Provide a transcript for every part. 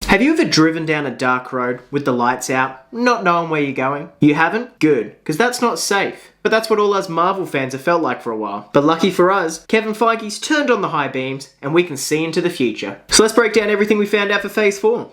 Have you ever driven down a dark road with the lights out, not knowing where you're going? You haven't? Good, because that's not safe. But that's what all us Marvel fans have felt like for a while. But lucky for us, Kevin Feige's turned on the high beams and we can see into the future. So let's break down everything we found out for Phase 4.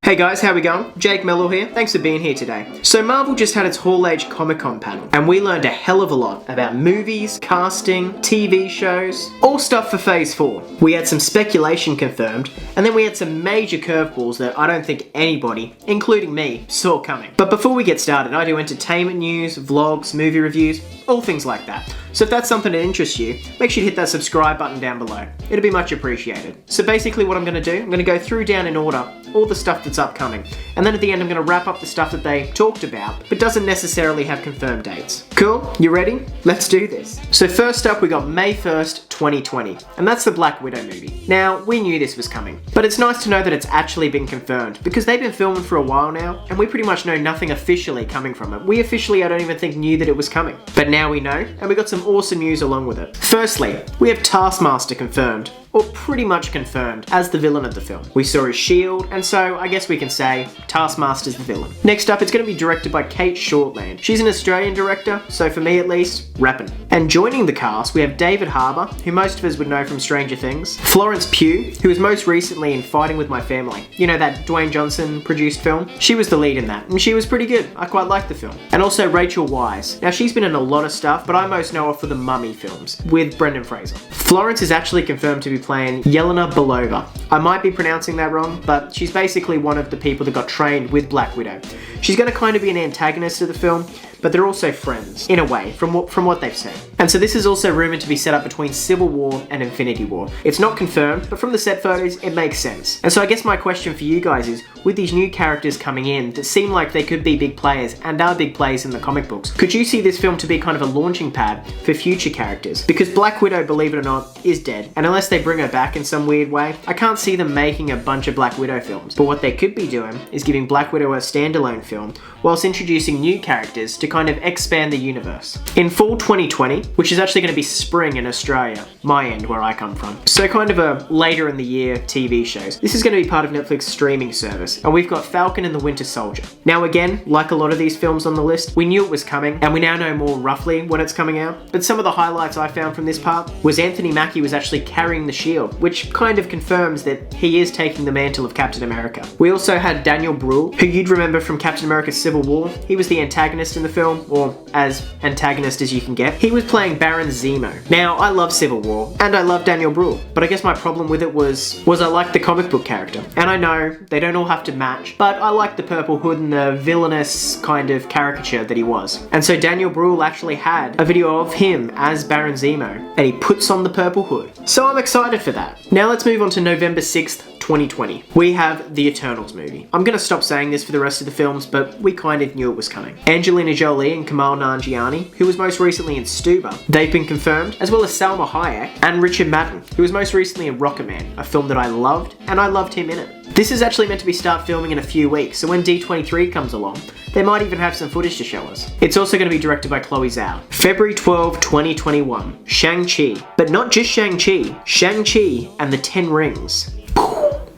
Hey guys, how we going? Jake Mello here. Thanks for being here today. So Marvel just had its Hall Age Comic-Con panel, and we learned a hell of a lot about movies, casting, TV shows, all stuff for Phase 4. We had some speculation confirmed, and then we had some major curveballs that I don't think anybody, including me, saw coming. But before we get started, I do entertainment news, vlogs, movie reviews, all things like that. So if that's something that interests you, make sure you hit that subscribe button down below. It'll be much appreciated. So basically what I'm going to do, I'm going to go through down in order all the stuff that's upcoming. And then at the end I'm going to wrap up the stuff that they talked about, but doesn't necessarily have confirmed dates. Cool? You ready? Let's do this. So first up we got May 1st, 2020. And that's the Blackwidow movie. Now, we knew this was coming, but it's nice to know that it's actually been confirmed, because they've been filming for a while now, and we pretty much know nothing officially coming from it. We officially, I don't even think, knew that it was coming. But now we know, and we got some awesome news along with it. Firstly, we have Taskmaster confirmed, or pretty much confirmed, as the villain of the film. We saw his shield, and so I guess we can say Taskmaster's the villain. Next up, it's going to be directed by Kate Shortland. She's an Australian director, so for me at least, reppin'. And joining the cast, we have David Harbour, who most of us would know from Stranger Things, Florence Pugh, who was most recently in Fighting With My Family. You know, that Dwayne Johnson produced film? She was the lead in that, and she was pretty good. I quite liked the film. And also Rachel Weisz. Now, she's been in a lot of stuff, but I most know her for the Mummy films, with Brendan Fraser. Florence is actually confirmed to be playing Yelena Belova. I might be pronouncing that wrong, but she's basically one of the people that got trained with Black Widow. She's going to kind of be an antagonist of the film, but they're also friends, in a way, from what they've said. And so this is also rumoured to be set up between Civil War and Infinity War. It's not confirmed, but from the set photos, it makes sense. And so I guess my question for you guys is, with these new characters coming in that seem like they could be big players and are big players in the comic books, could you see this film to be kind of a launching pad for future characters? Because Black Widow, believe it or not, is dead, and unless they bring her back in some weird way, I can't see them making a bunch of Black Widow films. But what they could be doing is giving Black Widow a standalone film, whilst introducing new characters to kind of expand the universe. In fall 2020, which is actually going to be spring in Australia, my end where I come from, so kind of a later in the year TV shows, this is going to be part of Netflix streaming service, and we've got Falcon and the Winter Soldier. Now again, like a lot of these films on the list, we knew it was coming, and we now know more roughly when it's coming out, but some of the highlights I found from this part was Anthony Mackie was actually carrying the shield, which kind of confirms that he is taking the mantle of Captain America. We also had Daniel Bruhl, who you'd remember from Captain America Civil War. He was the antagonist in the film, or as antagonist as you can get. He was playing Baron Zemo. Now, I love Civil War, and I love Daniel Bruhl, but I guess my problem with it was I liked the comic book character. And I know, they don't all have to match, but I liked the purple hood and the villainous kind of caricature that he was. And so Daniel Bruhl actually had a video of him as Baron Zemo, and he puts on the purple hood. So I'm excited for that. Now let's move on to November 6th, 2020. We have the Eternals movie. I'm gonna stop saying this for the rest of the films, but we kind of knew it was coming. Angelina Jolie and Kumail Nanjiani, who was most recently in Stuber, they've been confirmed, as well as Salma Hayek and Richard Madden, who was most recently in Rocketman, a film that I loved, and I loved him in it. This is actually meant to be start filming in a few weeks, so when D23 comes along, they might even have some footage to show us. It's also going to be directed by Chloe Zhao. February 12, 2021, Shang-Chi. But not just Shang-Chi, Shang-Chi and the Ten Rings.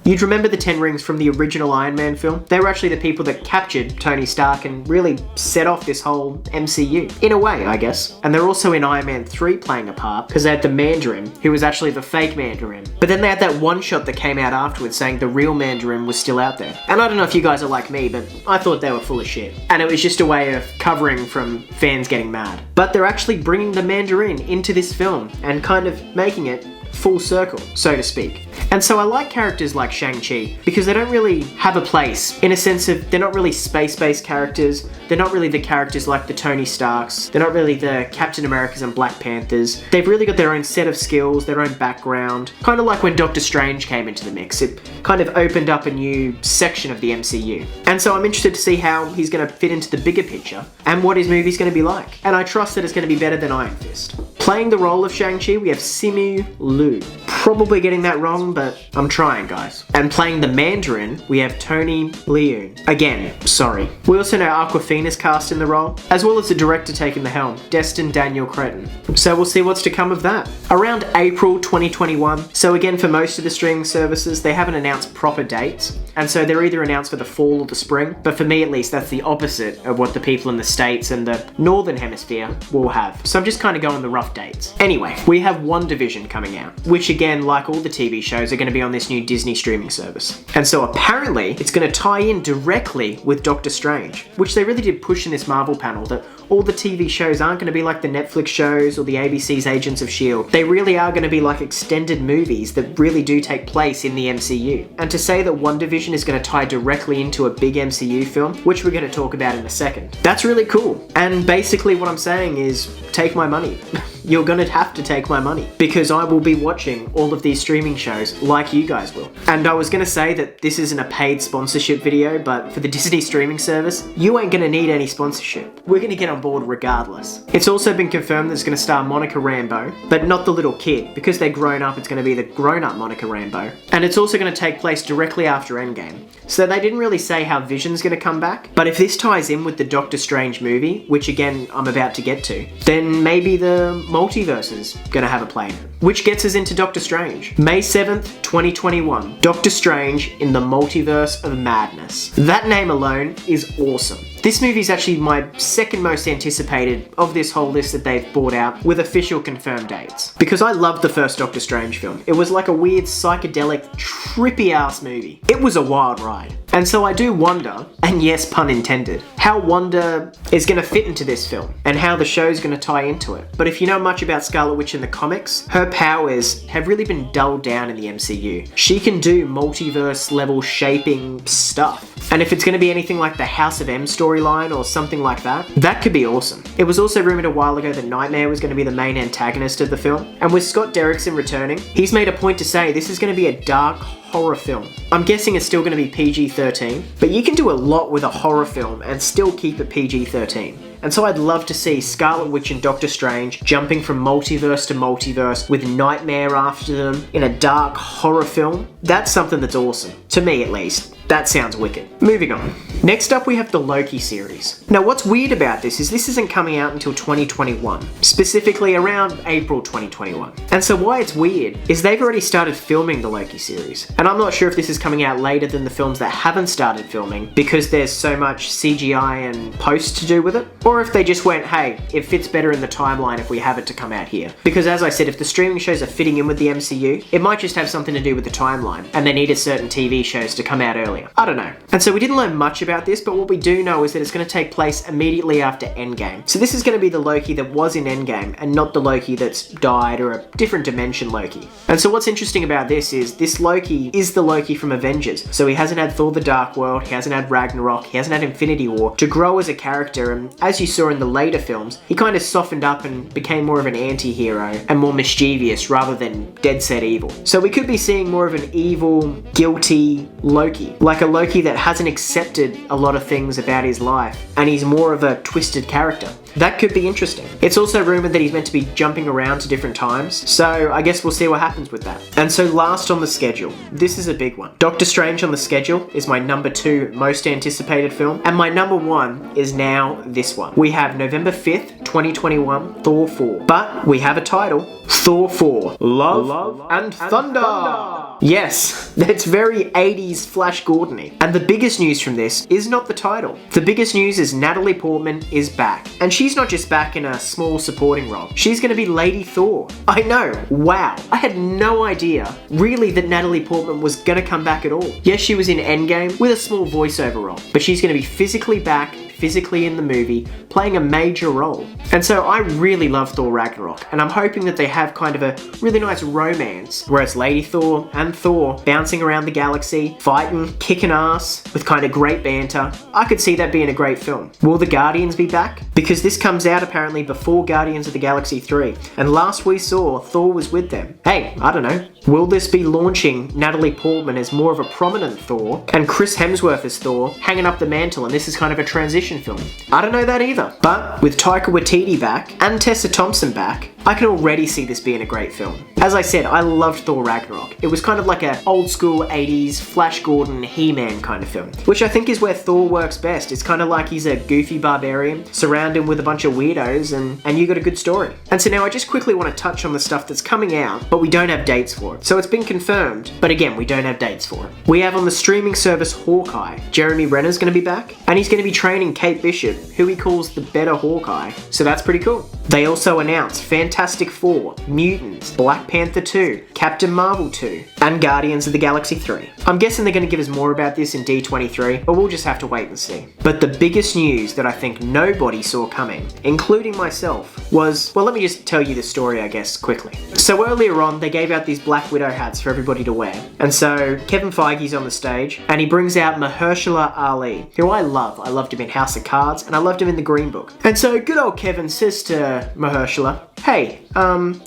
You'd remember the Ten Rings from the original Iron Man film. They were actually the people that captured Tony Stark and really set off this whole MCU. In a way, I guess. And they're also in Iron Man 3 playing a part, because they had the Mandarin, who was actually the fake Mandarin. But then they had that one shot that came out afterwards saying the real Mandarin was still out there. And I don't know if you guys are like me, but I thought they were full of shit. And it was just a way of covering from fans getting mad. But they're actually bringing the Mandarin into this film and kind of making it full circle, so to speak. And so I like characters like Shang-Chi because they don't really have a place, in a sense of they're not really space-based characters, they're not really the characters like the Tony Starks, they're not really the Captain Americas and Black Panthers. They've really got their own set of skills, their own background, kind of like when Doctor Strange came into the mix. It kind of opened up a new section of the MCU. And so I'm interested to see how he's going to fit into the bigger picture and what his movie's going to be like. And I trust that it's going to be better than Iron Fist. Playing the role of Shang-Chi, we have Simu Liu. probably getting that wrong, but I'm trying, guys. And playing the Mandarin, we have Tony Leung. Again, sorry. We also know Awkwafina's cast in the role, as well as the director taking the helm, Destin Daniel Cretton. So we'll see what's to come of that. Around April 2021, so again for most of the streaming services, they haven't announced proper dates, and so they're either announced for the fall or the spring, but for me at least, that's the opposite of what the people in the States and the Northern Hemisphere will have. So I'm just kind of going the rough dates. Anyway, we have WandaVision coming out, which again, like all the TV shows, are going to be on this new Disney streaming service. And so apparently, it's going to tie in directly with Doctor Strange, which they really did push in this Marvel panel, that all the TV shows aren't going to be like the Netflix shows or the ABC's Agents of S.H.I.E.L.D. They really are going to be like extended movies that really do take place in the MCU. And to say that WandaVision is going to tie directly into a big MCU film, which we're going to talk about in a second, that's really cool. And basically what I'm saying is, take my money. You're gonna have to take my money, because I will be watching all of these streaming shows like you guys will. And I was gonna say that this isn't a paid sponsorship video, but for the Disney streaming service, you ain't gonna need any sponsorship. We're gonna get on board regardless. It's also been confirmed that it's gonna star Monica Rambeau, but not the little kid. Because they're grown up, it's gonna be the grown-up Monica Rambeau. And it's also gonna take place directly after Endgame. So they didn't really say how Vision's gonna come back, but if this ties in with the Doctor Strange movie, which again, I'm about to get to, then maybe the multiverse is gonna have a play in it. Which gets us into Doctor Strange. May 7th, 2021. Doctor Strange in the Multiverse of Madness. That name alone is awesome. This movie is actually my second most anticipated of this whole list that they've brought out with official confirmed dates. Because I loved the first Doctor Strange film. It was like a weird, psychedelic, trippy ass movie. It was a wild ride. And so I do wonder, and yes, pun intended, how Wanda is going to fit into this film and how the show's going to tie into it. But if you know much about Scarlet Witch in the comics, her powers have really been dulled down in the MCU. She can do multiverse level shaping stuff. And if it's going to be anything like the House of M storyline or something like that, that could be awesome. It was also rumored a while ago that Nightmare was going to be the main antagonist of the film. And with Scott Derrickson returning, he's made a point to say this is going to be a dark horror film. I'm guessing it's still going to be PG-13, but you can do a lot with a horror film and still keep it PG-13. And so I'd love to see Scarlet Witch and Doctor Strange jumping from multiverse to multiverse with Nightmare after them in a dark horror film. That's something that's awesome. To me, at least. That sounds wicked. Moving on. Next up, we have the Loki series. Now, what's weird about this is this isn't coming out until 2021, specifically around April 2021. And so why it's weird is they've already started filming the Loki series. And I'm not sure if this is coming out later than the films that haven't started filming because there's so much CGI and post to do with it, or if they just went, hey, it fits better in the timeline if we have it to come out here. Because as I said, if the streaming shows are fitting in with the MCU, it might just have something to do with the timeline, and they needed certain TV shows to come out earlier. I don't know. And so we didn't learn much about this, but what we do know is that it's going to take place immediately after Endgame. So this is going to be the Loki that was in Endgame, and not the Loki that's died or a different dimension Loki. And so what's interesting about this is this Loki is the Loki from Avengers. So he hasn't had Thor the Dark World, he hasn't had Ragnarok, he hasn't had Infinity War to grow as a character, and as you saw in the later films, he kind of softened up and became more of an anti-hero and more mischievous rather than dead set evil. So we could be seeing more of an evil, guilty Loki. Like a Loki that hasn't accepted a lot of things about his life, and he's more of a twisted character. That could be interesting. It's also rumoured that he's meant to be jumping around to different times, so I guess we'll see what happens with that. And so last on the schedule, this is a big one. Doctor Strange on the schedule is my number 2 most anticipated film, and my number 1 is now this one. We have November 5th, 2021, Thor 4. But we have a title, Thor 4, Love and Thunder. Yes, that's very 80s Flash Gordon-y. And the biggest news from this is not the title. The biggest news is Natalie Portman is back. And she's not just back in a small supporting role. She's going to be Lady Thor. I know, wow. I had no idea, really, that Natalie Portman was going to come back at all. Yes, she was in Endgame with a small voiceover role, but she's going to be physically back, physically in the movie, playing a major role. And so I really love Thor Ragnarok, and I'm hoping that they have kind of a really nice romance, where it's Lady Thor and Thor bouncing around the galaxy, fighting, kicking ass, with kind of great banter. I could see that being a great film. Will the Guardians be back? Because this comes out apparently before Guardians of the Galaxy 3, and last we saw, Thor was with them. Hey, I don't know. Will this be launching Natalie Portman as more of a prominent Thor, and Chris Hemsworth as Thor, hanging up the mantle, and this is kind of a transition film? I don't know that either. But with Taika Waititi back, and Tessa Thompson back, I can already see this being a great film. As I said, I loved Thor Ragnarok. It was kind of like an old school 80s Flash Gordon, He-Man kind of film, which I think is where Thor works best. It's kind of like he's a goofy barbarian surrounded with a bunch of weirdos and you got a good story. And so now I just quickly want to touch on the stuff that's coming out, but we don't have dates for it. So it's been confirmed, but again, we don't have dates for it. We have on the streaming service Hawkeye. Jeremy Renner's going to be back, and he's going to be training Kate Bishop, who he calls the better Hawkeye. So that's pretty cool. They also announced Fantastic Four, Mutants, Black Panther 2, Captain Marvel 2, and Guardians of the Galaxy 3. I'm guessing they're going to give us more about this in D23, but we'll just have to wait and see. But the biggest news that I think nobody saw coming, including myself, was, well, let me just tell you the story, I guess, quickly. So earlier on, they gave out these Blackwidow hats for everybody to wear. And so Kevin Feige's on the stage, and he brings out Mahershala Ali, who I love. I loved him in House of Cards, and I loved him in The Green Book. And so good old Kevin says to Mahershala, hey,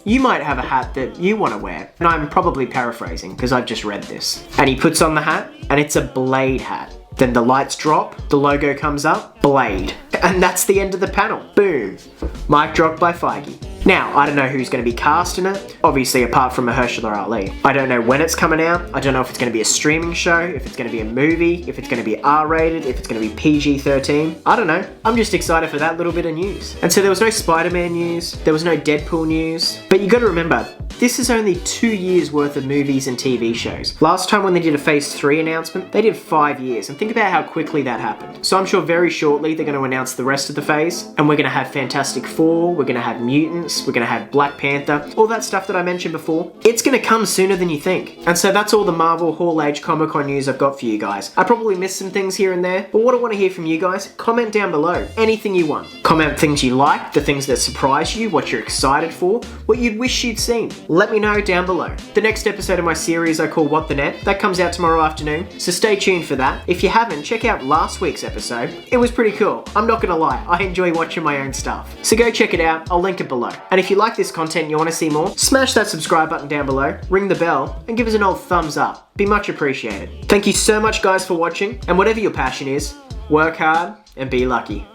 you might have a hat that you want to wear. And I'm probably paraphrasing because I've just read this. And he puts on the hat, and it's a Blade hat. Then the lights drop, the logo comes up, Blade. And that's the end of the panel. Boom. Mic dropped by Feige. Now, I don't know who's going to be cast in it, obviously apart from Mahershala Ali. I don't know when it's coming out. I don't know if it's going to be a streaming show, if it's going to be a movie, if it's going to be R-rated, if it's going to be PG-13. I don't know. I'm just excited for that little bit of news. And so there was no Spider-Man news, there was no Deadpool news, but you got to remember, this is only 2 years worth of movies and TV shows. Last time when they did a Phase 3 announcement, they did 5 years, and think about how quickly that happened. So I'm sure very shortly they're going to announce the rest of the phase, and we're going to have Fantastic Four, we're going to have Mutants, we're going to have Black Panther, all that stuff that I mentioned before. It's going to come sooner than you think. And so that's all the Marvel Hall Age Comic-Con news I've got for you guys. I probably missed some things here and there, but what I want to hear from you guys, comment down below. Anything you want. Comment things you like, the things that surprise you, what you're excited for, what you'd wish you'd seen. Let me know down below. The next episode of my series I call What the Net, that comes out tomorrow afternoon, so stay tuned for that. If you haven't, check out last week's episode. It was pretty cool. I'm not gonna lie, I enjoy watching my own stuff. So go check it out, I'll link it below. And if you like this content and you want to see more, smash that subscribe button down below, ring the bell, and give us an old thumbs up. Be much appreciated. Thank you so much guys for watching, and whatever your passion is, work hard and be lucky.